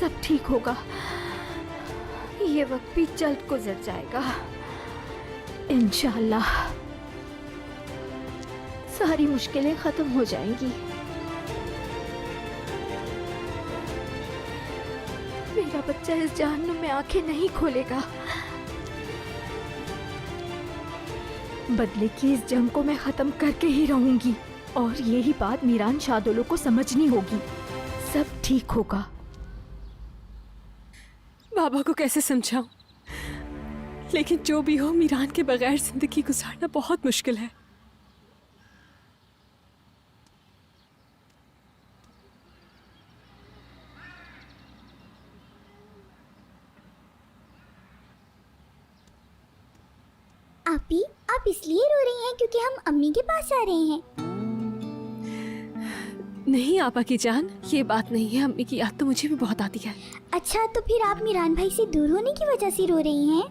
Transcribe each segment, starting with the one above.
सब ठीक होगा। ये वक्त भी जल्द गुजर जाएगा इंशाअल्लाह। सारी मुश्किलें खत्म हो जाएंगी। मेरा बच्चा इस जहन्नुम में आंखें नहीं खोलेगा। बदले की इस जंग को मैं खत्म करके ही रहूंगी और यही बात मीरान शादोलो को समझनी होगी। सब ठीक होगा। बाबा को कैसे समझाऊं, लेकिन जो भी हो मीरान के बगैर जिंदगी गुजारना बहुत मुश्किल है। आपी, आप इसलिए रो रही हैं क्योंकि हम अम्मी के पास आ रहे हैं? नहीं आपा की जान, ये बात नहीं है। अम्मी की याद तो मुझे भी बहुत आती है। अच्छा, तो फिर आप मीरान भाई से दूर होने की वजह से रो रही हैं?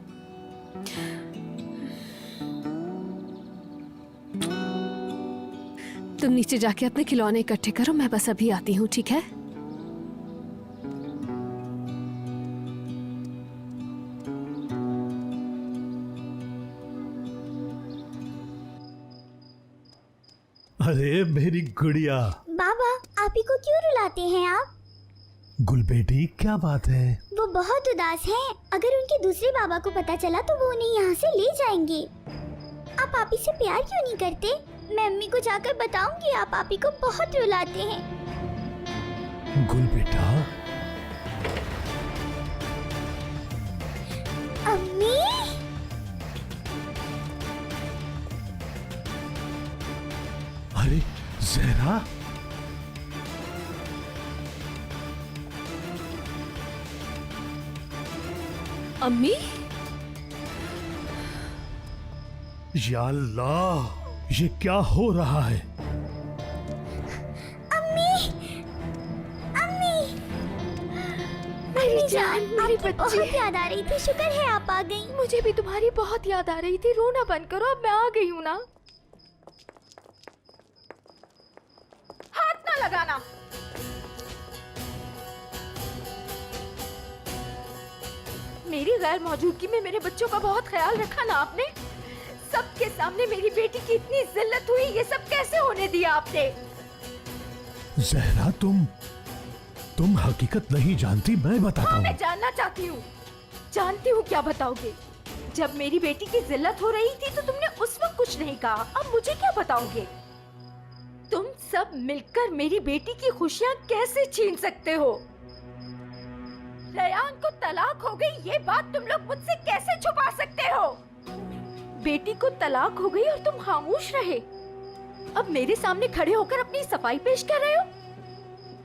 तुम नीचे जाके अपने खिलौने इकट्ठे करो, मैं बस अभी आती हूँ, ठीक है? अरे मेरी गुड़िया। बाबा, आपी को क्यों रुलाते हैं आप? गुल बेटी, क्या बात है? वो बहुत उदास हैं। अगर उनके दूसरे बाबा को पता चला तो वो उन्हें यहाँ से ले जाएंगे। आप आपी से प्यार क्यों नहीं करते? मैं अम्मी को जाकर बताऊंगी आप आपी को बहुत रुलाते हैं। गुल बेटा। अम्मी, अरे जहरा, अम्मी, या अल्लाह, ये क्या हो रहा है? मेरी जान, मेरी आपकी बच्ची। बहुत याद आ रही थी। शुक्र है आप आ गई। मुझे भी तुम्हारी बहुत याद आ रही थी। रोना बंद करो, अब मैं आ गई हूँ ना। हाथ ना लगाना। मेरी गैर मौजूदगी में मेरे बच्चों का बहुत ख्याल रखा ना आपने। सबके सामने मेरी बेटी की इतनी जिल्लत हुई, ये सब कैसे होने दिया आपने? जहरा, तुम हकीकत नहीं जानती, मैं बताता हाँ, हूँ। मैं जानना चाहती हूँ। जानती हूँ, क्या बताओगे? जब मेरी बेटी की जिल्लत हो रही थी तो तुमने उस वक्त कुछ नहीं कहा, अब मुझे क्या बताओगे? तुम सब मिलकर मेरी बेटी की खुशियाँ कैसे छीन सकते हो? रेयान को तलाक हो गई, ये बात तुम लोग मुझसे कैसे छुपा सकते हो? बेटी को तलाक हो गई और तुम खामोश रहे। अब मेरे सामने खड़े होकर अपनी सफाई पेश कर रहे हो।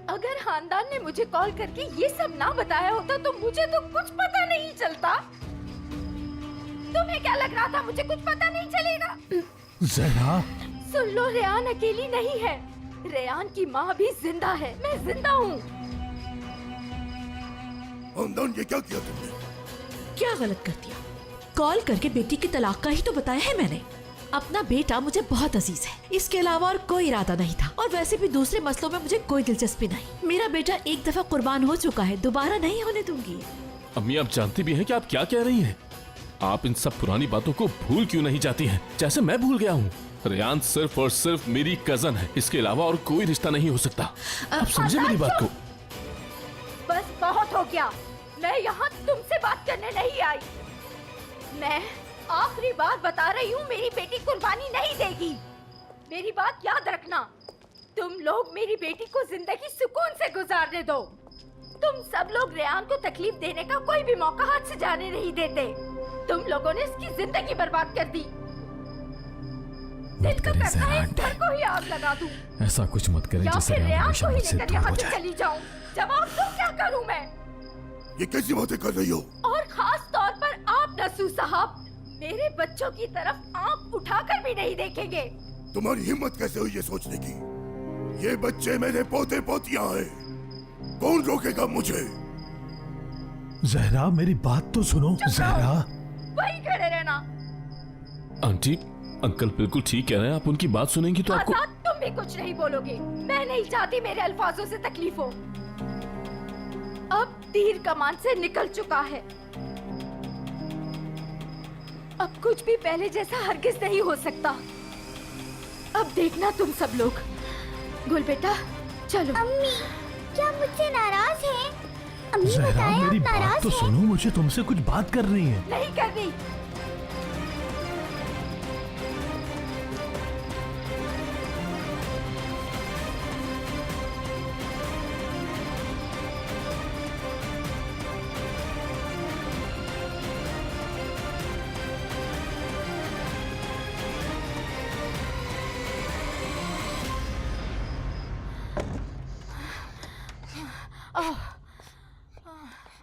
अगर खानदान ने मुझे कॉल करके ये सब ना बताया होता तो मुझे तो कुछ पता नहीं चलता। तुम्हें क्या लग रहा था मुझे कुछ पता नहीं चलेगा? जहरा, सुन लो, रेयान अकेली नहीं है। रेयान की माँ भी जिंदा है, मैं जिंदा हूँ। खानदान, ये क्या किया तुमने? क्या गलत कर दिया? कॉल करके बेटी की तलाक का ही तो बताया है मैंने। अपना बेटा मुझे बहुत अजीज है, इसके अलावा और कोई इरादा नहीं था। और वैसे भी दूसरे मसलों में मुझे कोई दिलचस्पी नहीं। मेरा बेटा एक दफा कुर्बान हो चुका है, दोबारा नहीं होने दूंगी। अम्मी, आप जानती भी हैं कि आप क्या कह रही हैं? आप इन सब पुरानी बातों को भूल क्यों नहीं जाती हैं, जैसे मैं भूल गया हूँ। रेयान सिर्फ और सिर्फ मेरी कजन है, इसके अलावा और कोई रिश्ता नहीं हो सकता। आप समझे मेरी बात को? बस बहुत हो गया। मैं यहाँ तुमसे बात करने नहीं आई। मैं आखिरी बार बता रही हूँ, मेरी बेटी कुर्बानी नहीं देगी। मेरी बात याद रखना। तुम लोग मेरी बेटी को जिंदगी सुकून से गुजारने दो। तुम सब लोग रेयान को तकलीफ देने का कोई भी मौका हाथ से जाने नहीं देते। तुम लोगों ने इसकी जिंदगी बर्बाद कर दी। मत करें जहरा इस आंटी, घर को ही आग लगा दूं ऐसा कुछ मत करें या जिससे फिर रेयान रेयान हमेशा को ही मुझसे लेकर दूर यहाँ हो से जाए। चली जाऊं। जवाब दो, क्या करूं मैं? ये कैसी बातें कर रही हो? और खास तौर पर आप नसू साहब, मेरे बच्चों की तरफ आंख उठाकर भी नहीं देखेंगे। तुम्हारी हिम्मत कैसे हुई ये सोचने की? ये बच्चे मेरे पोते पोतियां हैं। कौन रोकेगा मुझे? जहरा, मेरी बात तो सुनो। जहरा, वही खड़े रहना। आंटी, अंकल बिल्कुल ठीक कह रहे हैं। आप उनकी बात सुनेंगी तो आपको। आजाद, तुम भी कुछ नहीं बोलोगे। मैं नहीं चाहती मेरे अल्फाजों से तकलीफ हो। अब तीर कमान से निकल चुका है। अब कुछ भी पहले जैसा हरगिज नहीं हो सकता। अब देखना तुम सब लोग। गुल बेटा चलो। अम्मी, क्या मुझसे नाराज हैं? अम्मी जहरा बताएं, मेरी आप बात नाराज तो हैं? सुनो, मुझे तुमसे कुछ बात करनी है। नहीं करनी।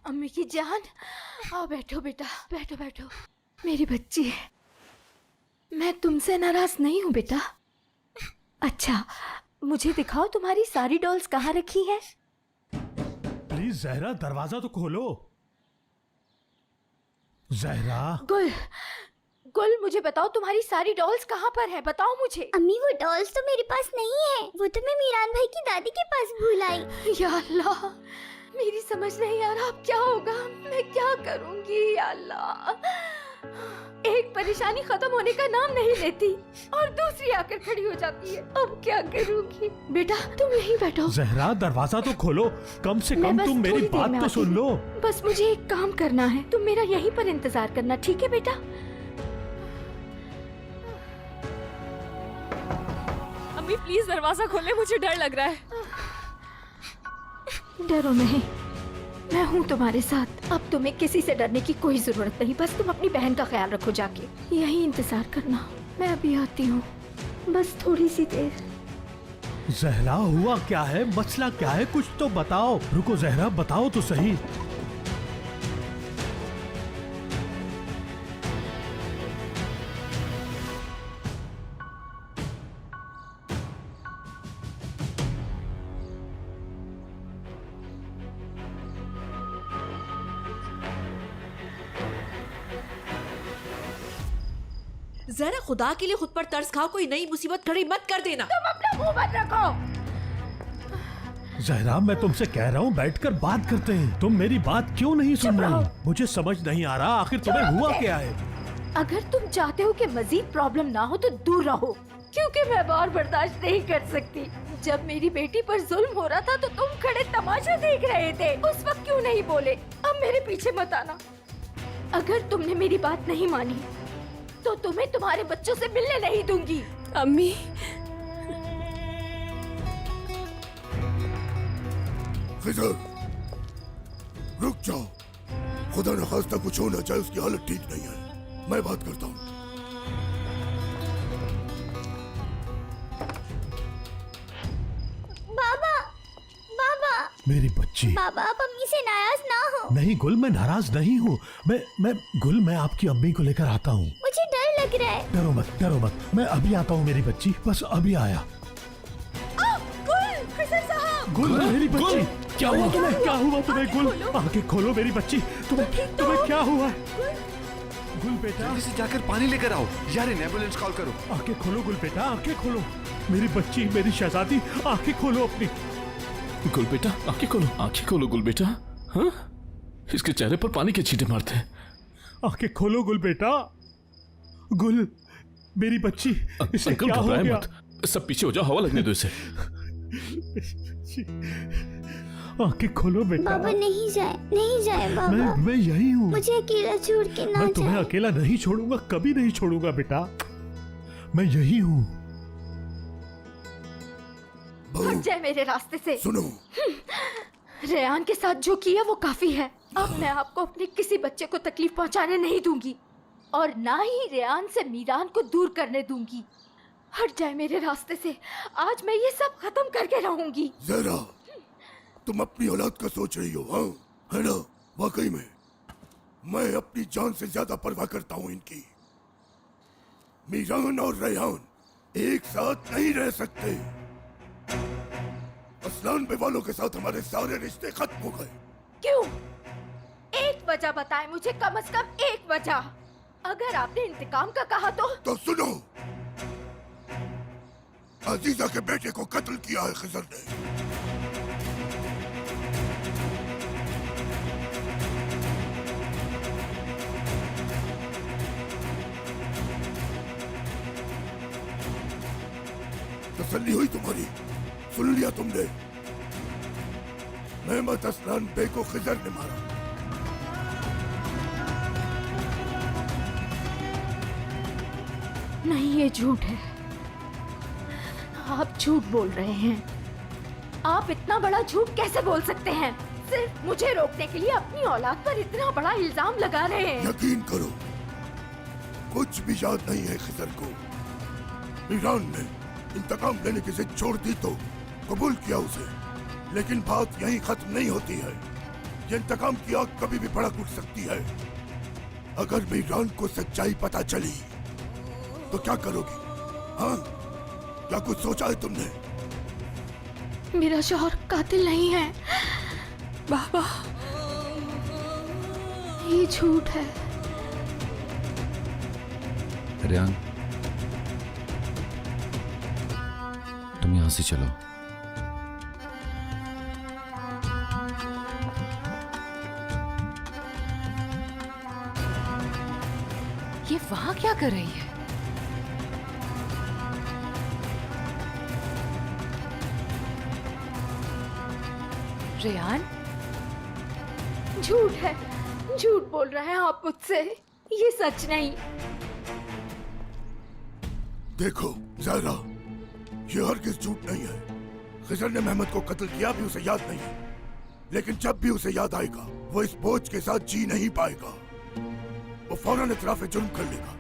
अम्मी की जान, आओ बैठो बेटा, बैठो बैठो। मेरी बच्ची, मैं तुमसे नाराज नहीं हूँ बेटा। अच्छा, मुझे दिखाओ तुम्हारी सारी डॉल्स कहाँ रखी है। प्लीज जहरा, दरवाजा तो खोलो। जहरा, गुल, गुल मुझे बताओ तुम्हारी सारी डॉल्स कहाँ पर है, बताओ मुझे। अम्मी वो डॉल्स तो मेरे पास नहीं है, वो तो मैं मीरान भाई की दादी के पास भूल आई। या अल्लाह, मेरी समझ नहीं आ रहा अब क्या होगा, मैं क्या करूंगी या अल्लाह। एक परेशानी खत्म होने का नाम नहीं लेती और दूसरी आकर खड़ी हो जाती है। अब क्या करूंगी। बेटा तुम यहीं बैठो। जहरा दरवाजा तो खोलो, कम से मैं कम बस तुम मेरी थोड़ी देर बात में तो आती सुन हूँ। लो। बस मुझे एक काम करना है, तुम मेरा यहीं पर इंतजार करना, ठीक है बेटा। अम्मी प्लीज दरवाजा खोले, मुझे डर लग रहा है। डरो नहीं, मैं हूँ तुम्हारे साथ। अब तुम्हें किसी से डरने की कोई जरूरत नहीं। बस तुम अपनी बहन का ख्याल रखो, जाके यही इंतजार करना। मैं अभी आती हूँ, बस थोड़ी सी देर। जहरा हुआ क्या है, मसला क्या है, कुछ तो बताओ। रुको जहरा, बताओ तो सही। जरा खुदा के लिए खुद पर तरस खाओ, कोई नई मुसीबत खड़ी मत कर देना। तुम अपना मुंह बंद रखो। जहरा मैं तुमसे कह रहा हूँ बैठकर बात करते हैं, तुम मेरी बात क्यों नहीं सुन चुप रही? रहो। मुझे समझ नहीं आ रहा आखिर तुम्हें हुआ क्या है। अगर तुम चाहते हो कि मजीद प्रॉब्लम ना हो तो दूर रहो, क्योंकि मैं और बर्दाश्त नहीं कर सकती। जब मेरी बेटी पर जुल्म हो रहा था तो तुम खड़े तमाशा देख रहे थे, उस वक्त क्यों नहीं बोले? अब मेरे पीछे मत आना। अगर तुमने मेरी बात नहीं मानी तो तुम्हें तुम्हारे बच्चों से मिलने नहीं दूंगी। अम्मी खिजर, रुक जाओ। खुदा न खास्ता कुछ होना चाहे, उसकी हालत ठीक नहीं है। मैं बात करता हूँ। बाबा, बाबा, मेरी बच्ची। बाबा आप अम्मी से नाराज ना हो। नहीं गुल, मैं नाराज नहीं हूँ। मैं गुल, मैं आपकी अम्मी को लेकर आता हूँ। मुझे डर लग रहा है। डरो मत, डरो मत, मैं अभी आता हूँ मेरी बच्ची, बस अभी आया। गुल मेरी बच्ची, क्या हुआ तुम्हें? क्या हुआ तुम्हें गुल? आंखें खोलो मेरी बच्ची, तुम्हें क्या हुआ? गुल बेटा, जल्दी से जाकर पानी लेकर आओ यार, एम्बुलेंस कॉल करो। आंखें खोलो गुल बेटा, आंखें खोलो। मेरी बच्ची, मेरी शहजादी, आंखें खोलो अपनी। गुल बेटा आंखें खोलो, आंखें खोलो गुल बेटा। हाँ, इसके चेहरे पर पानी के छींटे मारते हैं। आंखें खोलो गुल बेटा। गुल मेरी बच्ची, इसे अंकल क्या हो घबराए गया? मत, सब पीछे हो जाओ, हवा लगने दो इसे। आंखें खोलो बेटा। बाबा नहीं जाए, नहीं जाए बाबा। मैं यही हूँ। मुझे अकेला छोड़ के ना मैं तुम्हें जाए। अकेला नहीं छोड़ूंगा, कभी नहीं छोड़ूंगा बेटा। मैं यही हूँ। हट जाए मेरे रास्ते से। सुनो, रेयान के साथ जो किया वो काफी है। अब मैं आपको अपने किसी बच्चे को तकलीफ पहुंचाने नहीं दूंगी और ना ही रेयान से मीरान को दूर करने दूंगी। हट जाए मेरे रास्ते से, आज मैं ये सब खत्म करके रहूंगी। जरा तुम अपनी औलाद का सोच रही हो, हाँ है ना? वाकई में मैं अपनी जान से ज्यादा परवाह करता हूँ इनकी। मीरान और रेहान एक साथ नहीं रह सकते। असलान पे वालों के साथ हमारे सारे रिश्ते खत्म हो गए। क्यों? एक वजह बताएं मुझे, कम से कम एक वजह। अगर आपने इंतकाम का कहा तो सुनो, अजीजा के बेटे को कत्ल किया है खिजर ने। तसल्ली हुई तुम्हारी? सुन लिया तुमने? नेमत असलान बे को खिजर ने मारा। नहीं, ये झूठ है। आप झूठ बोल रहे हैं। आप इतना बड़ा झूठ कैसे बोल सकते हैं? सिर्फ मुझे रोकने के लिए अपनी औलाद पर इतना बड़ा इल्जाम लगा रहे हैं। यकीन करो, कुछ भी याद नहीं है खिजर को। ईरान ने इंतकाम लेने की जिद छोड़ दी तो कबूल किया उसे, लेकिन बात यहीं खत्म नहीं होती है। ये इंतकाम की आग कभी भी भड़क उठ सकती है। अगर मीरान को सच्चाई पता चली तो क्या करोगी? हाँ, क्या कुछ सोचा है तुमने? मेरा शौहर कातिल नहीं है बाबा। ये झूठ है। रेहान, तुम यहां से चलो। ये वहां क्या कर रही है? रेहान, झूठ है। झूठ बोल रहे हैं आप मुझसे। ये सच नहीं। देखो ज़हरा, ये हरगिज़ झूठ नहीं है। खिजर ने मेहमद को कत्ल किया भी उसे याद नहीं है, लेकिन जब भी उसे याद आएगा वो इस बोझ के साथ जी नहीं पाएगा। वो फौरन इतराफ जुर्म कर लेगा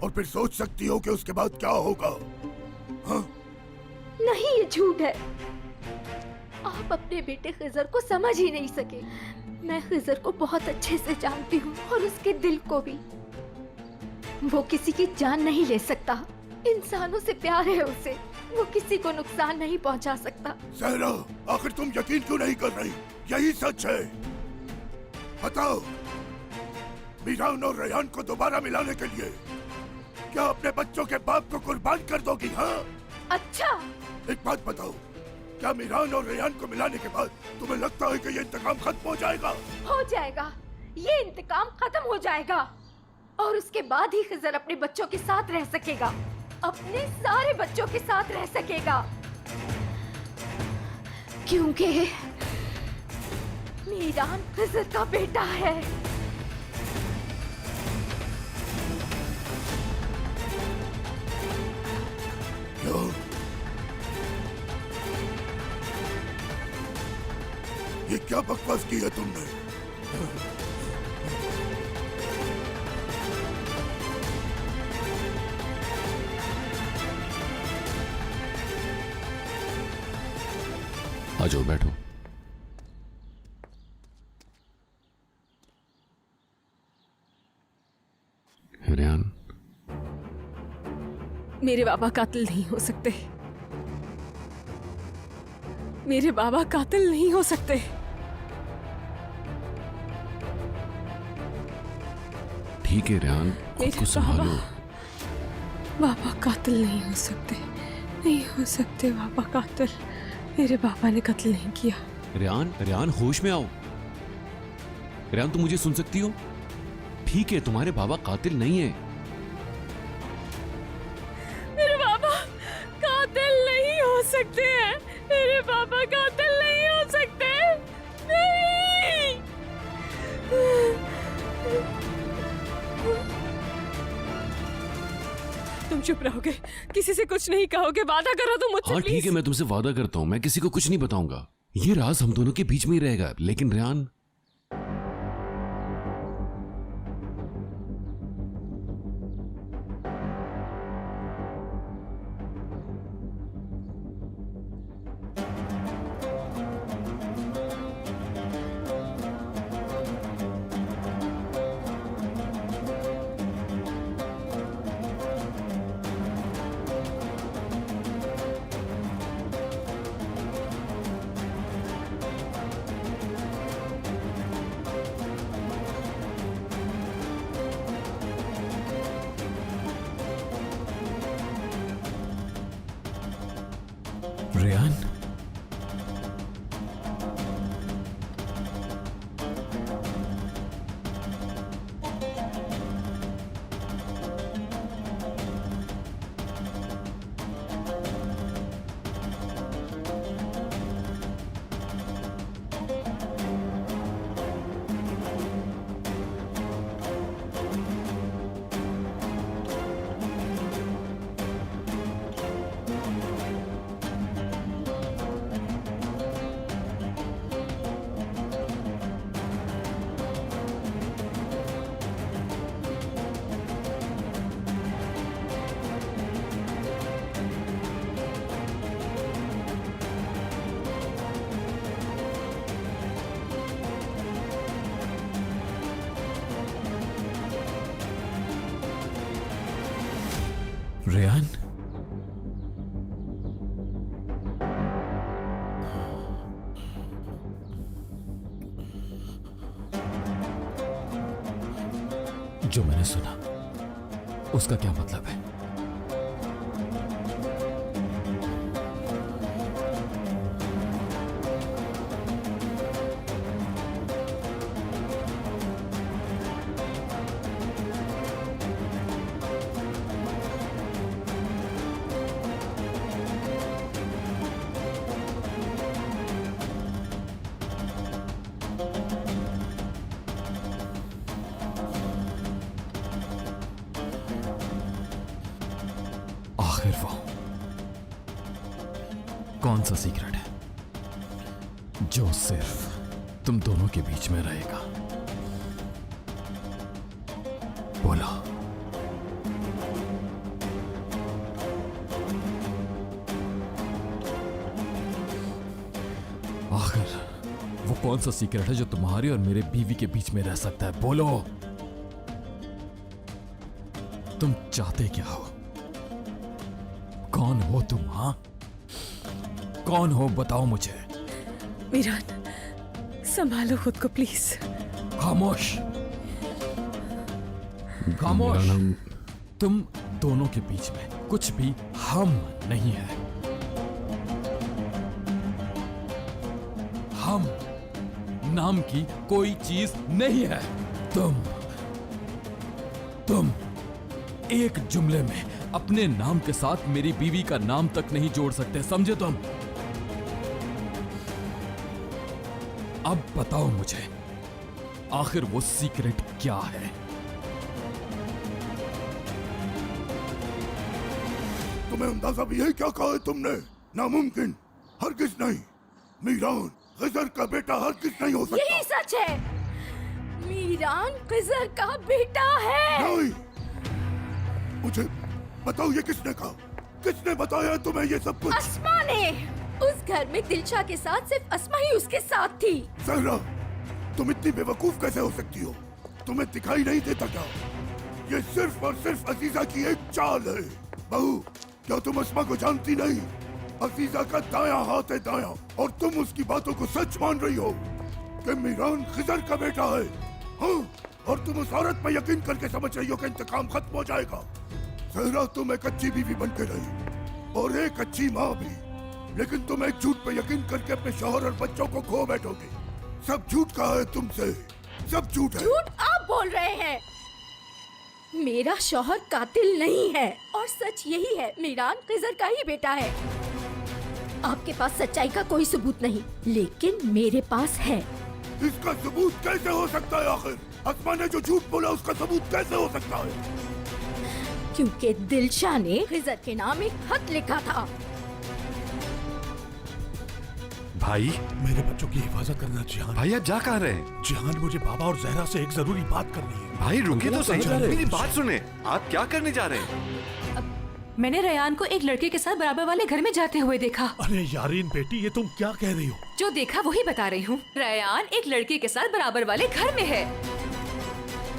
और फिर सोच सकती हो कि उसके बाद क्या होगा। हाँ? नहीं, ये झूठ है। आप अपने बेटे खिजर को समझ ही नहीं सके। मैं खिजर को बहुत अच्छे से जानती हूँ और उसके दिल को भी। वो किसी की जान नहीं ले सकता। इंसानों से प्यार है उसे। वो किसी को नुकसान नहीं पहुँचा सकता। ज़हरा, आखिर तुम यकीन क्यों नहीं कर रही? यही सच है। बताओ, मीरान और रेहान को दोबारा मिलाने के लिए क्या अपने बच्चों के बाप को कुर्बान कर दोगी? हाँ? अच्छा, एक बात बताओ, क्या मीरान और रेहान को मिलाने के बाद तुम्हें लगता है कि ये इंतकाम खत्म हो जाएगा? हो जाएगा। ये इंतकाम खत्म हो जाएगा और उसके बाद ही खिजर अपने बच्चों के साथ रह सकेगा। अपने सारे बच्चों के साथ रह सकेगा, क्योंकि मीरान खिजर का बेटा है। क्या? ये क्या बकवास की है तुमने? आ जाओ, बैठो। रेहान, मेरे बाबा कातिल नहीं हो सकते। मेरे बाबा कातिल नहीं हो सकते। ठीक है रेहान, खुद मेरे को संभालो। बाबा कातिल नहीं हो सकते। नहीं हो सकते बाबा कातिल। मेरे पापा ने कत्ल नहीं किया। रेहान, रेहान, होश में आओ। रेहान, तुम मुझे सुन सकती हो? ठीक है, तुम्हारे बाबा कातिल नहीं है। मेरे पापा कातिल नहीं हो सकते हैं। मेरे पापा कातिल नहीं हो सकते। नहीं। तुम चुप रहोगे? किसी से कुछ नहीं कहोगे? वादा करो तुम मुझसे। हाँ ठीक है, मैं तुमसे वादा करता हूँ, मैं किसी को कुछ नहीं बताऊंगा। ये राज हम दोनों के बीच में ही रहेगा। लेकिन रेहान, रेयान, जो मैंने सुना उसका क्या मतलब है? आखिर वो कौन सा सीक्रेट है जो सिर्फ तुम दोनों के बीच में रहेगा? बोलो। आखिर वो कौन सा सीक्रेट है जो तुम्हारी और मेरे बीवी के बीच में रह सकता है? बोलो। तुम चाहते क्या हो? कौन हो तुम? हाँ, कौन हो बताओ मुझे। मीरान, संभालो खुद को प्लीज। खामोश, खामोश। तुम दोनों के बीच में कुछ भी हम नहीं है। हम नाम की कोई चीज नहीं है। तुम एक जुमले में अपने नाम के साथ मेरी बीवी का नाम तक नहीं जोड़ सकते, समझे तुम? अब बताओ मुझे, आखिर वो सीक्रेट क्या है? तुम्हें अंदाजा भी है क्या कहा है तुमने? नामुमकिन, हरगिज नहीं। मीरान खिजर का बेटा हरगिज नहीं हो सकता। यही सच है। मीरान खिजर का बेटा है। नहीं, मुझे बताओ ये किसने कहा? किसने बताया तुम्हें ये सब कुछ? अस्मा ने। उस घर में दिलशा के साथ सिर्फ अस्मा ही उसके साथ थी। सहरा, तुम इतनी बेवकूफ कैसे हो सकती हो? तुम्हें दिखाई नहीं देता क्या? ये सिर्फ और सिर्फ अजीजा की एक चाल है। बहू, क्या तुम अस्मा को जानती नहीं? अजीजा का दायां हाथ है दायां, और तुम उसकी बातों को सच मान रही हो कि मीरान खिजर का बेटा है। हाँ, और तुम उस औरत पर यकीन करके समझ रही हो कि इंतकाम खत्म हो जाएगा। सहरा, तुम एक अच्छी बीवी बन के रही और एक अच्छी माँ भी, लेकिन तुम एक झूठ पे यकीन करके अपने शौहर और बच्चों को खो बैठोगे। सब झूठ का है तुमसे, सब झूठ है। झूठ आप बोल रहे हैं। मेरा शौहर कातिल नहीं है और सच यही है, मीरान खिजर का ही बेटा है। आपके पास सच्चाई का कोई सबूत नहीं, लेकिन मेरे पास है। इसका सबूत कैसे हो सकता है? आखिर अस्मा ने जो झूठ बोला उसका सबूत कैसे हो सकता है? क्योंकि दिलशा ने खिजर के नाम एक खत लिखा था। भाई, मेरे बच्चों की हिफाजत करना जिहान। भाई आप जा कहाँ रहे हैं? जिहान, मुझे बाबा और जहरा से एक जरूरी बात करनी है। भाई रुकिए तो सही, कहाँ जा रहे मेरी हैं? बात सुने। आप क्या करने जा रहे हैं? मैंने रेयान को एक लड़के के साथ बराबर वाले घर में जाते हुए देखा। अरे यारीन बेटी, ये तुम क्या कह रही हो? जो देखा वही बता रही हूँ। रेयान एक लड़के के साथ बराबर वाले घर में है।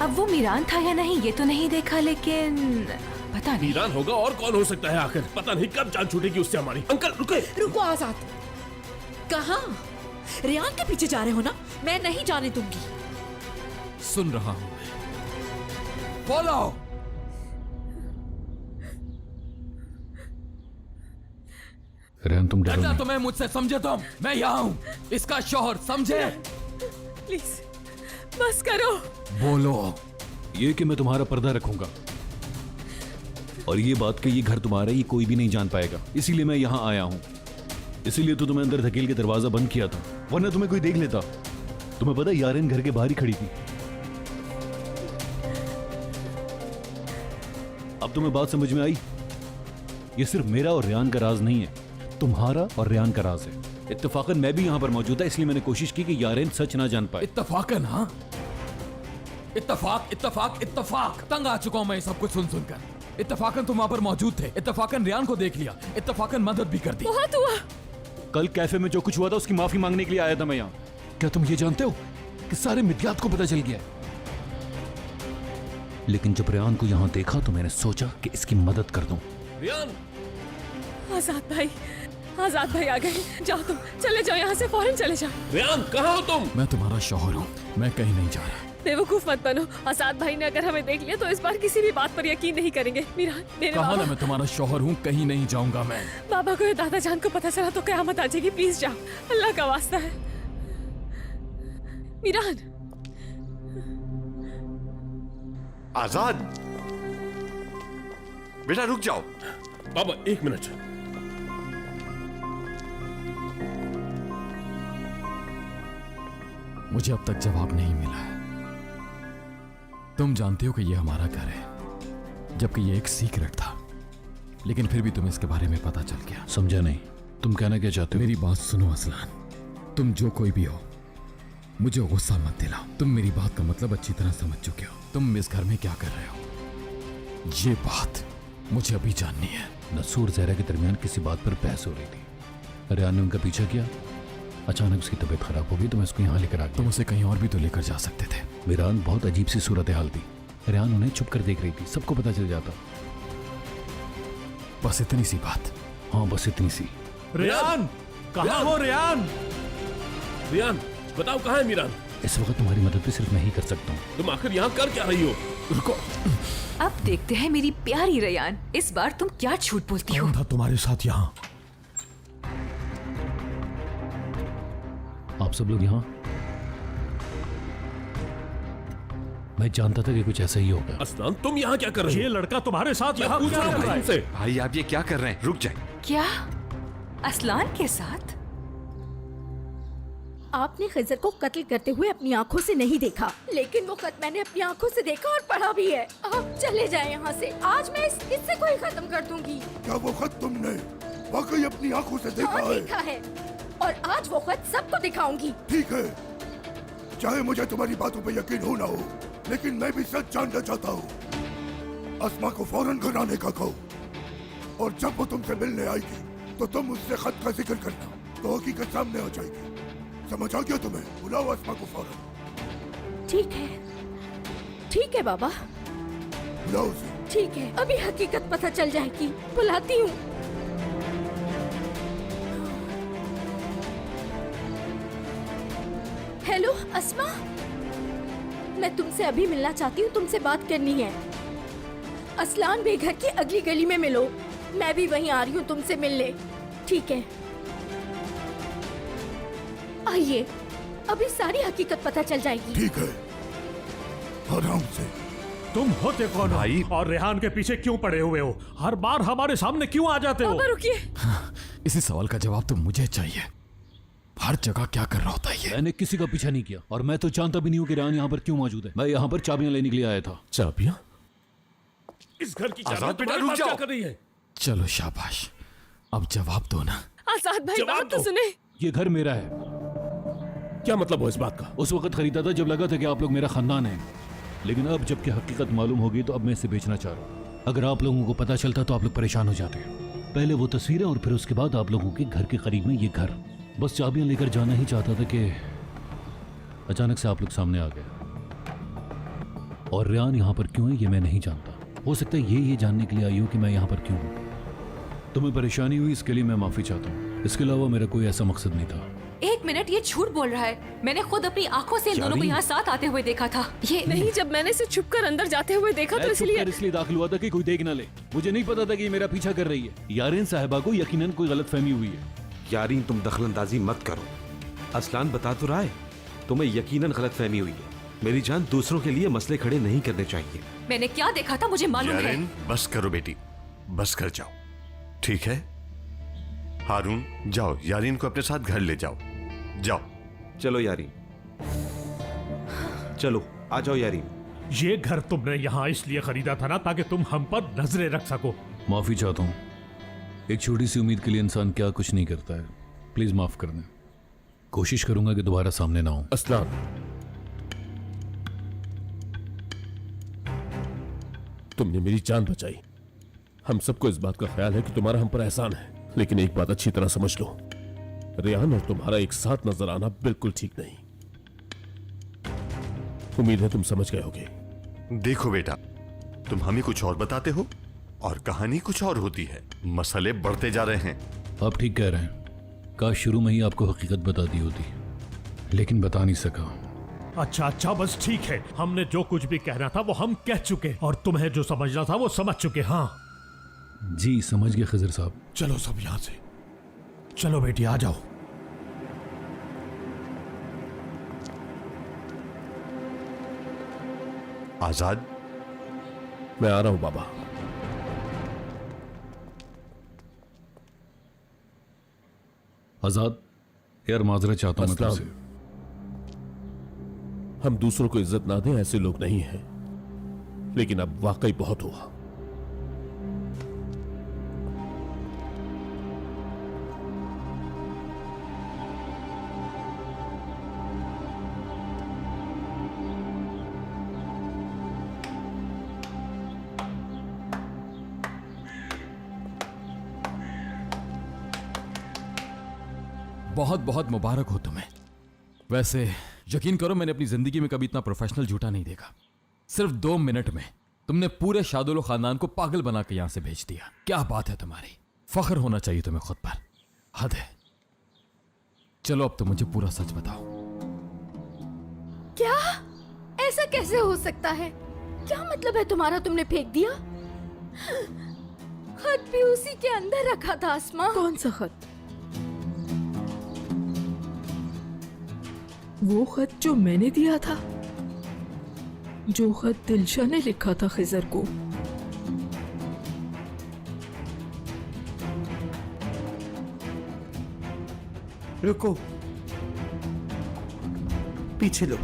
अब वो मीरान था या नहीं ये तो नहीं देखा, लेकिन पता नहीं। मीरान होगा और कौन हो सकता है आखिर? पता नहीं कब जान छूटेगी उससे हमारी। अंकल रुके। रुको आजाद, कहाँ? रेयान के पीछे जा रहे हो ना? मैं नहीं जाने दूंगी। सुन रहा हूं। फॉलो। रेयान, तुम डरो डरना नहीं। तुम्हें मुझसे, समझे तुम? मैं यहाँ हूँ, इसका शौहर, समझे? प्लीज बस करो। बोलो। ये कि मैं तुम्हारा पर्दा रखूंगा और ये बात कि ये घर तुम्हारा, ये कोई भी नहीं जान पाएगा, इसीलिए मैं यहाँ आया हूँ। इसीलिए तो तुम्हें अंदर धकेल के दरवाजा बंद किया था, वरना तुम्हें कोई देख लेता। तुम्हें पता है यारिन घर के बाहर ही खड़ी थी। अब तुम्हें बात समझ में आई? ये सिर्फ मेरा और रेयान का राज नहीं है, तुम्हारा और रेयान का राज है। इत्तेफाकन मैं भी यहाँ पर मौजूद था, इसलिए मैंने कोशिश की कि यारिन सच ना जान पाए। इत्तेफाकन? हाँ, इत्तेफाक इत्तेफाक इत्तेफाक। तंग आ चुका हूं मैं ये सब कुछ सुन सुनकर। इत्तेफाकन तुम वहां पर मौजूद थे, इत्तेफाकन रेयान को देख लिया, इत्तेफाकन मदद भी कर दी। बहुत हुआ। कल कैफे में जो कुछ हुआ था उसकी माफी मांगने के लिए आया था मैं यहाँ। क्या तुम ये जानते हो कि सारे मिथ्यात को पता चल गया? लेकिन जब रेयान को यहाँ देखा तो मैंने सोचा कि इसकी मदद कर दूं। रियान, आजाद भाई आ गए। जाओ तुम, चले जाओ यहाँ से, फौरन चले जाओ। रियान कहाँ हो तुम? मैं तुम्हारा शौहर हूँ, मैं कहीं नहीं जा रहा। बेवकूफ मत बनो। आजाद भाई ने अगर हमें देख लिया तो इस बार किसी भी बात पर यकीन नहीं करेंगे। मीरान, मेरे कहा ना बाबा, मैं तुम्हारा शौहर हूँ, कहीं नहीं जाऊंगा मैं। बाबा को या दादा जान को पता चला तो कयामत आ जाएगी। प्लीज जाओ, अल्लाह का वास्ता है। मीरान, आजाद, बेटा रुक जाओ। बाबा एक मिनट। मुझे अब तक जवाब नहीं मिला है। तुम जानते हो कि यह हमारा घर है, जबकि यह एक सीक्रेट था, लेकिन फिर भी तुम्हें इसके बारे में पता चल गया। समझा नहीं, तुम कहना क्या चाहते हो? मेरी बात सुनो असलान, तुम जो कोई भी हो, मुझे गुस्सा मत दिलाओ। तुम मेरी बात का मतलब अच्छी तरह समझ चुके हो। तुम इस घर में क्या कर रहे हो, ये बात मुझे अभी जाननी है। नसूर जहरा के दरमियान किसी बात पर बहस हो रही थी। रियान ने उनका पीछा किया, अचानक उसकी तबीयत खराब हो गई तो मैं उसको यहाँ लेकर आ गया। तुम उसे कहीं और भी तो लेकर जा सकते थे। मीरान, बहुत अजीब सी सूरत हाल थी। रियान उन्हें छुप कर देख रही थी, सबको पता चल जाता। बस इतनी सी बात। हाँ, बस इतनी सी। रियान, कहाँ हो रियान? रियान बताओ कहाँ है मीरान? इस वक्त तुम्हारी मदद भी सिर्फ मैं ही कर सकता हूँ। तुम आखिर यहाँ कर क्या रही हो? रुको, अब देखते हैं मेरी प्यारी रेयान, इस बार तुम क्या झूठ बोलती हो। कौन था तुम्हारे साथ यहाँ? आप सब लोग यहाँ? मैं जानता था कि कुछ ऐसा ही होगा। असलान तुम यहाँ क्या कर रहे हो? ये लड़का तुम्हारे साथ मैं यहाँ पूछ क्या रहा कर हूँ रहा है? तुमसे। भाई आप ये क्या कर रहे हैं? रुक जाए। क्या असलान के साथ? आपने खिजर को कत्ल करते हुए अपनी आंखों से नहीं देखा, लेकिन वो खत मैंने अपनी आंखों से देखा और पढ़ा भी है। आप चले जाएं यहाँ से। आज मैं इस किस्से को ही खत्म कर दूंगी। क्या वो खत तुमने वाकई अपनी आंखों से देखा हाँ, है? देखा है, और आज वो खत सबको दिखाऊंगी। ठीक है, चाहे मुझे तुम्हारी बातों पे यकीन हो ना हो, लेकिन मैं भी सच जानना चाहता हूँ। अस्मा को फौरन घर आने का कहो, और जब वो तुमसे मिलने आएगी तो तुम उससे खत का जिक्र करना, तो हकीकत सामने आ जाएगी। समझ आ गया तुम्हें? बुलाओ अस्मा को फौरन। ठीक है बाबा, बुलाओ उसे। ठीक है, अभी हकीकत पता चल जाएगी। बुलाती हूँ। हेलो अस्मा, मैं तुमसे अभी मिलना चाहती हूँ, तुमसे बात करनी है। असलान बेघर की अगली गली में मिलो, मैं भी वहीं आ रही हूँ तुमसे मिलने। ठीक है, आइए, अभी सारी हकीकत पता चल जाएगी। ठीक है, आराम से। तुम होते कौन भाई। हो और रेहान के पीछे क्यों पड़े हुए हो? हर बार हमारे सामने क्यों आ जाते हो? बाबा रुकिए। इसी सवाल का जवाब तो मुझे चाहिए। हर जगह क्या कर रहा होता है ये? मैंने किसी का पीछा नहीं किया, और मैं तो जानता भी नहीं हूँ कि रियान यहाँ पर क्यों मौजूद है। मैं यहाँ पर चाबियां लेने के लिए आया था। चाबियां? इस घर की चाबियां आजाद बेटा, तुम्हारे रुक पास जाओ। क्या कर रही है? चलो शाबाश, अब जवाब दो ना। आजाद भाई जवाब बात तो दो। सुने। ये घर मेरा है। क्या मतलब हो इस बात का? उस वक्त खरीदा था जब लगा था कि आप लोग मेरा खानदान है, लेकिन अब जबकि हकीकत मालूम होगी तो अब मैं इसे बेचना चाह रहा हूँ। अगर आप लोगों को पता चलता तो आप लोग परेशान हो जाते हैं। पहले वो तस्वीरें और फिर उसके बाद आप लोगों के घर के करीब में ये घर। बस चाबियां लेकर जाना ही चाहता था कि अचानक से आप लोग सामने आ गए। और रियान यहाँ पर क्यों है ये मैं नहीं जानता। हो सकता है ये जानने के लिए आई हो कि मैं यहाँ पर क्यों हूँ। तुम्हें परेशानी हुई इसके लिए मैं माफी चाहता हूँ। इसके अलावा मेरा कोई ऐसा मकसद नहीं था। एक मिनट, ये झूठ बोल रहा है। मैंने खुद अपनी आंखों से इन दोनों को यहाँ साथ आते हुए देखा था। ये नहीं, जब मैंने इसे छुपकर अंदर जाते हुए देखा तो मैं इसलिए। छुपकर इसलिए दाखिल हुआ था कि कोई देख ना ले। मुझे नहीं पता था कि ये मेरा पीछा कर रही है। यारीन साहिबा को यकीनन कोई गलतफहमी हुई है। यारीन, तुम दखलंदाजी मत करो। असलान बता तो रहा है, तुम्हें यकीनन गलतफहमी हुई है। मेरी जान, दूसरों के लिए मसले खड़े नहीं करने चाहिए। मैंने क्या देखा था मुझे मालूम है। यारीन बस करो बेटी, बस कर जाओ, ठीक है? हारून जाओ, यारीन को अपने साथ घर ले जाओ। जाओ। चलो यारीन, चलो आ जाओ यारीन। ये घर तुमने यहाँ इसलिए खरीदा था ना ताकि तुम हम पर नजरें रख सको। माफी चाहता हूँ। एक छोटी सी उम्मीद के लिए इंसान क्या कुछ नहीं करता है। प्लीज माफ कर दें। कोशिश करूंगा कि दोबारा सामने ना हो। असलान, तुमने मेरी जान बचाई। हम सबको इस बात का ख्याल है कि तुम्हारा हम पर एहसान है, लेकिन एक बात अच्छी तरह समझ लो, रेहान और तुम्हारा एक साथ नजर आना बिल्कुल ठीक नहीं। उम्मीद है तुम समझ गए होगे। देखो बेटा, तुम हमें कुछ और बताते हो और कहानी कुछ और होती है। मसले बढ़ते जा रहे हैं। आप ठीक कह रहे हैं। काश शुरू में ही आपको हकीकत बता दी होती, लेकिन बता नहीं सका। अच्छा बस ठीक है, हमने जो कुछ भी कहना था वो हम कह चुके और तुम्हें जो समझना था वो समझ चुके। हाँ जी समझ गए खजर साहब। चलो सब यहाँ से चलो, बेटी आ जाओ। आजाद, मैं आ रहा हूं बाबा। आजाद यार, माजरत चाहता हूं मैं तुमसे। हम दूसरों को इज्जत ना दें ऐसे लोग नहीं हैं, लेकिन अब वाकई बहुत हुआ। बहुत बहुत मुबारक हो तुम्हें। वैसे यकीन करो, मैंने अपनी जिंदगी में कभी इतना प्रोफेशनल झूठा नहीं देखा। सिर्फ 2 मिनट में तुमने पूरे शादुल खानदान को पागल बना के यहां से भेज दिया। क्या बात है तुम्हारी, फख्र होना चाहिए तुम्हें खुद पर। हद है। चलो अब तो मुझे पूरा सच बताओ। क्या? ऐसा कैसे हो सकता है? क्या मतलब है तुम्हारा? तुमने फेंक दिया? खत भी उसी के अंदर रखा था अस्मा। कौन सा खत? वो खत जो मैंने दिया था, जो खत दिलशा ने लिखा था खिजर को। रुको, पीछे लो।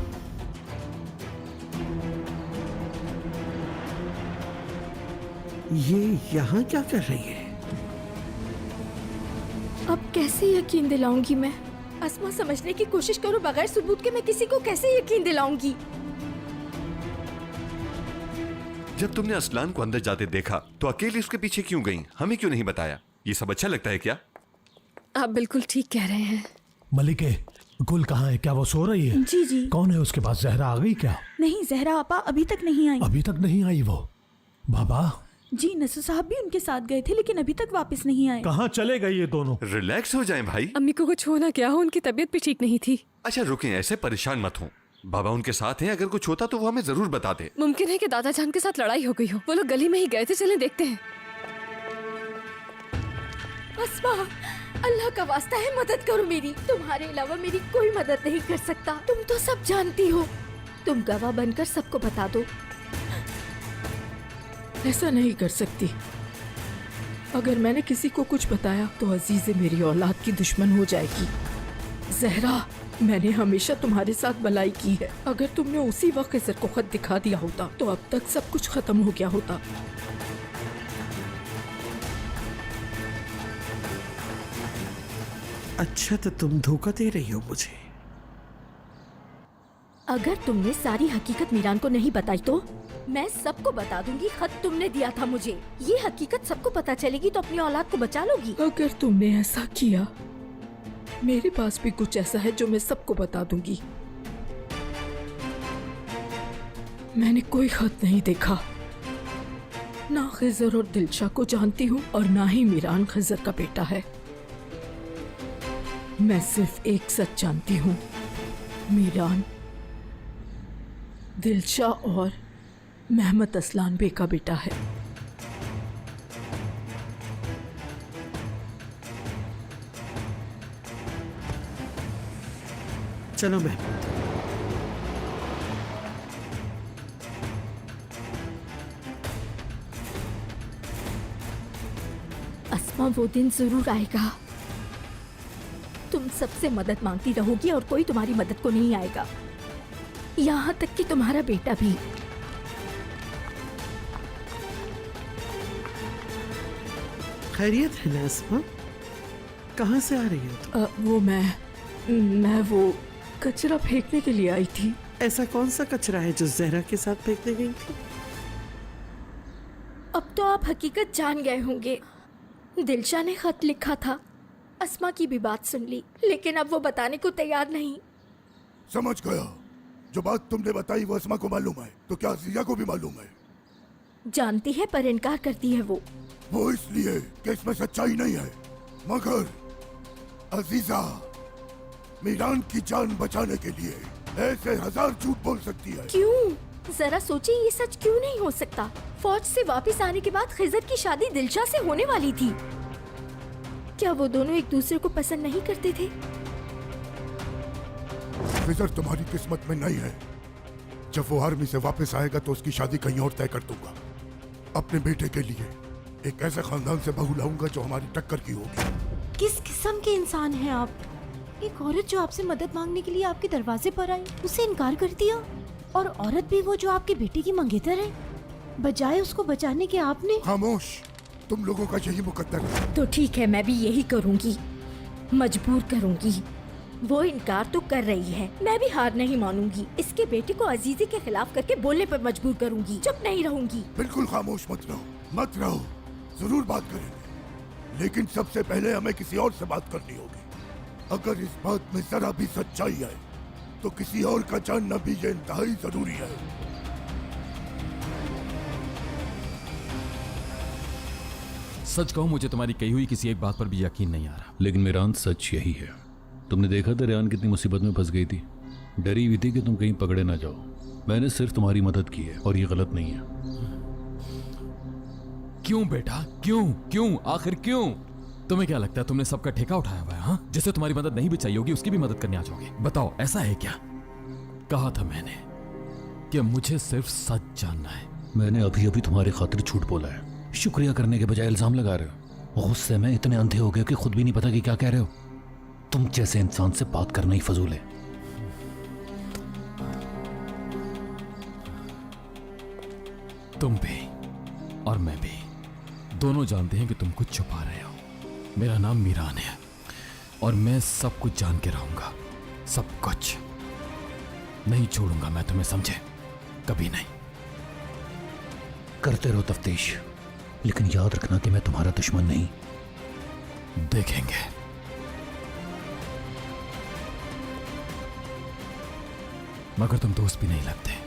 ये यहाँ क्या कर रही है? अब कैसे यकीन दिलाऊंगी मैं? अस्मा, समझने की कोशिश करो। बगैर सबूत के मैं किसी को कैसे यकीन दिलाऊंगी? जब तुमने असलान को अंदर जाते देखा तो अकेले उसके पीछे क्यों गई? हमें क्यों नहीं बताया? ये सब अच्छा लगता है क्या? आप बिल्कुल ठीक कह रहे हैं। मलिके, गुल कहाँ है? क्या वो सो रही है? जी जी। कौन है उसके पास? जहरा आ गई क्या? नहीं, जहरा आपा अभी तक नहीं आई। अभी तक नहीं आई वो? बाबा जी, नसु साहब भी उनके साथ गए थे लेकिन अभी तक वापस नहीं आए। कहाँ चले गए ये दोनों? रिलैक्स हो जाएं भाई। अम्मी को कुछ हो ना क्या हो, उनकी तबीयत भी ठीक नहीं थी। अच्छा रुकें, ऐसे परेशान मत हो। बाबा उनके साथ हैं, अगर कुछ होता तो वो हमें जरूर बताते। मुमकिन है कि दादा जान के साथ लड़ाई हो गई हो। वो लोग गली में ही गए थे, चलें देखते हैं। अस्मा, अल्लाह का वास्ता है, मदद करो मेरी। तुम्हारे अलावा मेरी कोई मदद नहीं कर सकता। तुम तो सब जानती हो। तुम गवाह बनकर सबको बता दो। ऐसा नहीं कर सकती। अगर मैंने किसी को कुछ बताया तो अजीज़े मेरी औलाद की दुश्मन हो जाएगी। जहरा, मैंने हमेशा तुम्हारे साथ भलाई की है। अगर तुमने उसी वक्त खिजर को खत दिखा दिया होता तो अब तक सब कुछ खत्म हो गया होता। अच्छा तो तुम धोखा दे रही हो मुझे। अगर तुमने सारी हकीकत मीरान को नहीं बताई तो मैं सबको बता दूंगी खत तुमने दिया था मुझे। ये हकीकत सबको पता चलेगी तो अपनी औलाद को बचा लोगी। अगर तुमने ऐसा किया, मेरे पास भी कुछ ऐसा है जो मैं सबको बता दूंगी। मैंने कोई खत नहीं देखा। ना खिजर और दिलशा को जानती हूँ और ना ही मीरान खिजर का बेटा है। मैं सिर्फ एक सच जानती हूँ, मीरान दिलशा और मेहमद असलान बे का बेटा है। चलो मैं अस्मा, वो दिन जरूर आएगा। तुम सबसे मदद मांगती रहोगी और कोई तुम्हारी मदद को नहीं आएगा, यहाँ तक कि तुम्हारा बेटा भी। खैरियत है ना अस्मा? कहाँ से आ रही हो तुम? वो मैं वो कचरा फेंकने के लिए आई थी। ऐसा कौन सा कचरा है जो जहरा के साथ फेंकने गई थी? अब तो आप हकीकत जान गए होंगे। दिलशा ने खत लिखा था। अस्मा की भी बात सुन ली, लेकिन अब वो बताने को तैयार नहीं। समझ गया। जो बात तुमने बताई वो अस्मा को मालूम है, तो क्या जिया को भी मालूम है? जानती है पर इनकार करती है वो इसलिए कि इसमें सच्चाई नहीं है। मगर अजीजा मीरान की जान बचाने के लिए ऐसे 1000 झूठ बोल सकती है। क्यों? जरा सोचिए, ये सच क्यों नहीं हो सकता? फौज से वापस आने के बाद खिजर की शादी दिलशा से होने वाली थी। क्या वो दोनों एक दूसरे को पसंद नहीं करते थे? खिजर तुम्हारी किस्मत में नहीं है। जब वो आर्मी से वापस आएगा तो उसकी शादी कहीं और तय कर दूंगा। अपने बेटे के लिए एक ऐसे खानदान से बहू लाऊंगा जो हमारी टक्कर की होगी। किस किस्म के इंसान हैं आप? एक औरत जो आपसे मदद मांगने के लिए आपके दरवाजे पर आई, उसे इनकार कर दिया, और औरत भी वो जो आपके बेटे की मंगेतर है। बजाय उसको बचाने के आपने। खामोश, तुम लोगों का यही मुकद्दर है। तो ठीक है, मैं भी यही करूंगी, मजबूर करूंगी। वो इनकार तो कर रही है, मैं भी हार नहीं मानूंगी। इसके बेटे को अजीजी के खिलाफ करके बोलने पर मजबूर करूंगी। चुप नहीं रहूंगी। बिल्कुल खामोश मत रहो, जरूर बात करेंगे, लेकिन सबसे पहले हमें किसी और से बात करनी होगी। अगर इस बात में जरा भी सच्चाई है तो किसी और का जानना भी ये इंतहाई जरूरी है। सच कहूं, मुझे तुम्हारी कही हुई किसी एक बात पर भी यकीन नहीं आ रहा। लेकिन मेरान, सच यही है। तुमने देखा था रेहान कितनी मुसीबत में फंस गई थी। डरी हुई थी कि तुम कहीं पकड़े ना जाओ। मैंने सिर्फ तुम्हारी मदद की है और ये गलत नहीं है। क्यों बेटा, क्यों आखिर क्यों? तुम्हें क्या लगता है तुमने सबका ठेका उठाया हुआ है? हाँ, जिससे तुम्हारी मदद नहीं भी चाहिए होगी उसकी भी मदद करने आ जाओगे। बताओ, ऐसा है क्या? कहा था मैंने कि मुझे सिर्फ सच जानना है। मैंने अभी अभी तुम्हारे खातिर झूठ बोला है। शुक्रिया करने के बजाय इल्जाम लगा रहे हो। गुस्से में इतने अंधे हो गए कि खुद भी नहीं पता कि क्या कह रहे हो। तुम जैसे इंसान से बात करना ही फजूल है। तुम भी और मैं भी दोनों जानते हैं कि तुम कुछ छुपा रहे हो। मेरा नाम मीरान है और मैं सब कुछ जान के रहूंगा। सब कुछ नहीं छोड़ूंगा मैं तुम्हें, समझे? कभी नहीं। करते रहो तफ्तीश, लेकिन याद रखना कि मैं तुम्हारा दुश्मन नहीं। देखेंगे। मगर तुम दोस्त भी नहीं लगते।